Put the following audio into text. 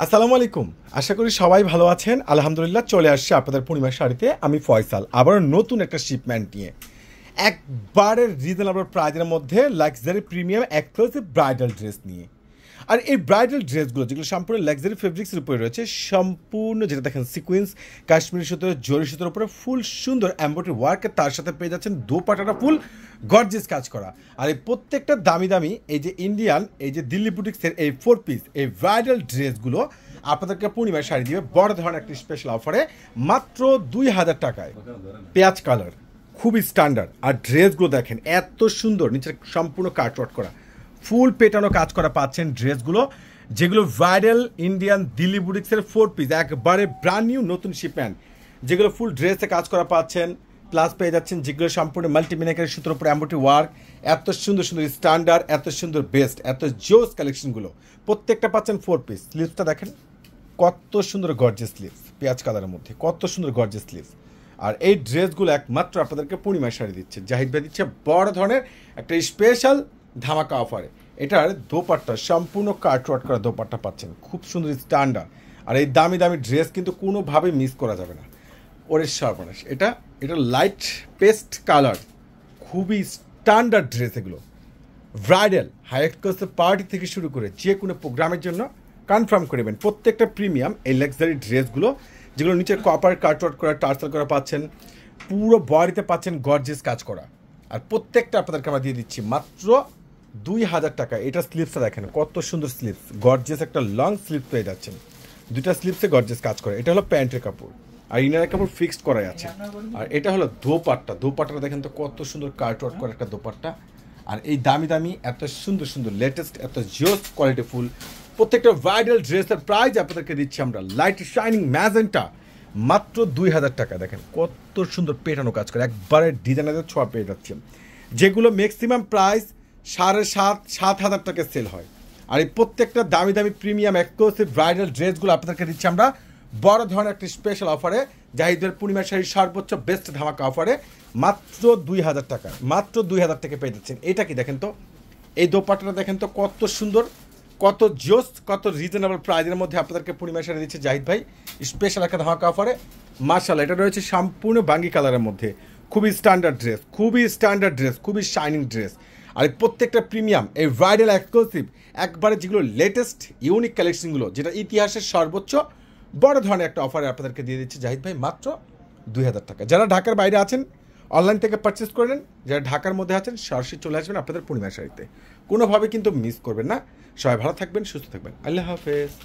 আসসালামু আলাইকুম। আশা করি সবাই ভালো আছেন। আলহামদুলিল্লাহ চলে আসছে আপনাদের পূর্ণিমার শাড়িতে আমি ফয়সাল আবার নতুন একটা শিপমেন্ট নিয়ে একবারে রিজনেবল প্রাইজের মধ্যে luxury premium exclusive bridal dress নিয়ে। আর এই ব্রাইডাল ড্রেসগুলো যেগুলো সম্পূর্ণ লাক্সারি ফেব্রিক্সের উপরে রয়েছে, সম্পূর্ণ যেটা দেখেন সিকোয়েন্স কাশ্মীরি সুতোর জরি সুতোর উপরে ফুল সুন্দর এমব্রয়ডারি ওয়ার্কের, তার সাথে পেয়ে যাচ্ছেন দোপাট্টাটা ফুল গর্জিয়াস কাজ করা। আর এই প্রত্যেকটা দামি দামি এই যে ইন্ডিয়ান এই যে দিল্লি বুটিক্সের এই 4 পিস এই ব্রাইডাল ড্রেসগুলো আপনাদেরকে পূর্ণিমার শাড়ি দিবে বড় ধরনের একটি স্পেশাল অফারে মাত্র 2000 টাকায়। পেঁয়াজ কালার, খুবই স্ট্যান্ডার্ড। আর ড্রেসগুলো দেখেন এত সুন্দর, নিচে সম্পূর্ণ কাটওয়ার্ক করা, ফুল পেটানো কাজ করা পাচ্ছেন ড্রেসগুলো, যেগুলো ভাইরাল ইন্ডিয়ান দিল্লি বুটিক্সের 4 পিস একবারে ব্র্যান্ড নিউ নতুন শিপমেন্ট, যেগুলো ফুল ড্রেসে কাজ করা পাচ্ছেন। প্লাস পেয়ে যাচ্ছেন যেগুলো সম্পূর্ণ মাল্টিমিনেকারের সুতোর উপর এমব্রয়ডারি ওয়ার্ক, এত সুন্দর সুন্দর স্ট্যান্ডার্ড, এত সুন্দর বেস্ট, এত জোস কালেকশনগুলো প্রত্যেকটা পাচ্ছেন 4 পিস। স্লিভসটা দেখেন কত সুন্দর গর্জিয়াস স্লিভস, পেঁয়াজ কালারের মধ্যে কত সুন্দর গর্জিয়াস স্লিভস। আর এই ড্রেসগুলো একমাত্র আপনাদেরকে পূর্ণিমার শাড়ি দিচ্ছে, জাহিদ ভাই দিচ্ছে বড় ধরনের একটা স্পেশাল ধামাকা অফারে। এটার দোপাট্টা সম্পূর্ণ কাটওয়ার্ক করা দোপাট্টা পাচ্ছেন, খুব সুন্দর স্ট্যান্ডার্ড। আর এই দামি দামি ড্রেস কিন্তু কোনোভাবেই মিস করা যাবে না। ওরে সর্বনাশ, এটা লাইট পেস্ট কালার, খুবই স্ট্যান্ডার্ড ড্রেস। এগুলো ব্রাইডাল হাই এক্সক্লুসিভ পার্টি থেকে শুরু করে যে কোনো প্রোগ্রামের জন্য কনফার্ম করবেন। প্রত্যেকটা প্রিমিয়াম এই লাক্সারি ড্রেসগুলো, যেগুলো নিচে কপার কাটওয়ার্ক করা টার্সাল করা পাচ্ছেন, পুরো বডিতে পাচ্ছেন গর্জিয়াস কাজ করা। আর প্রত্যেকটা আপনাদেরকে আমরা দিয়ে দিচ্ছি মাত্র 2000 টাকা। এটা স্লিভসটা দেখেন কত সুন্দর স্লিভস, গর্জিয়াস একটা লং স্লিভ পেয়ে যাচ্ছেন, দুইটা স্লিভসে গর্জিয়াস কাজ করে। এটা হলো প্যান্টের কাপড় আর ইনারের কাপড় ফিক্সড করাই আছে। আর এটা হলো দোপাট্টা দেখেন তো কত সুন্দর কাটওয়ার্ক করা একটা দোপাট্টা। আর এই দামি দামি এত সুন্দর সুন্দর লেটেস্ট এত জোস কোয়ালিটি ফুল প্রত্যেকটা ব্রাইডাল ড্রেসের প্রাইস আপনাদেরকে দিচ্ছি আমরা লাইট শাইনিং ম্যাজেন্টা মাত্র 2000 টাকা। দেখেন কত সুন্দর পেটানো কাজ করে, একবারে ডিজাইনারের ছোঁয়া পেয়ে যাচ্ছে, যেগুলো ম্যাক্সিমাম প্রাইস 7,500 টাকা সেল হয়। আর এই প্রত্যেকটা দামি দামি প্রিমিয়াম এক্সক্লুসিভ ব্রাইডাল ড্রেসগুলো আপনাদেরকে দিচ্ছি আমরা বড় ধরনের একটা স্পেশাল অফারে, জাহিদের পূর্ণিমা শাড়ির সর্বোচ্চ বেস্ট ধামাকা অফারে মাত্র 2000 টাকা। মাত্র 2000 টাকা পেয়ে যাচ্ছেন। এটা কি দেখেন তো, এই দোপাট্টাটা দেখেন তো কত সুন্দর, কত জোস, কত রিজনেবল প্রাইজের মধ্যে আপনাদেরকে পূর্ণিমা শাড়ি দিচ্ছে জাহিদ ভাই স্পেশাল একটা ধামাকা অফারে। মার্শাল্লাহ, এটা রয়েছে সম্পূর্ণ বাঙ্গি কালারের মধ্যে, খুবই স্ট্যান্ডার্ড ড্রেস, খুবই শাইনিং ড্রেস। আর এই প্রত্যেকটা প্রিমিয়াম এই ব্রাইডাল এক্সক্লুসিভ একবারে যেগুলো লেটেস্ট ইউনিক কালেকশনগুলো, যেটা ইতিহাসের সর্বোচ্চ বড় ধরনের একটা অফারে আপনাদেরকে দিয়ে দিচ্ছে জাহিদ ভাই মাত্র 2000 টাকা। যারা ঢাকার বাইরে আছেন অনলাইন থেকে পারচেস করে নেন, যারা ঢাকার মধ্যে আছেন সরাসরি চলে আসবেন আপনাদের পূর্ণিমা শাড়িতে, কোনোভাবে কিন্তু মিস করবেন না। সবাই ভালো থাকবেন, সুস্থ থাকবেন, আল্লাহ হাফেজ।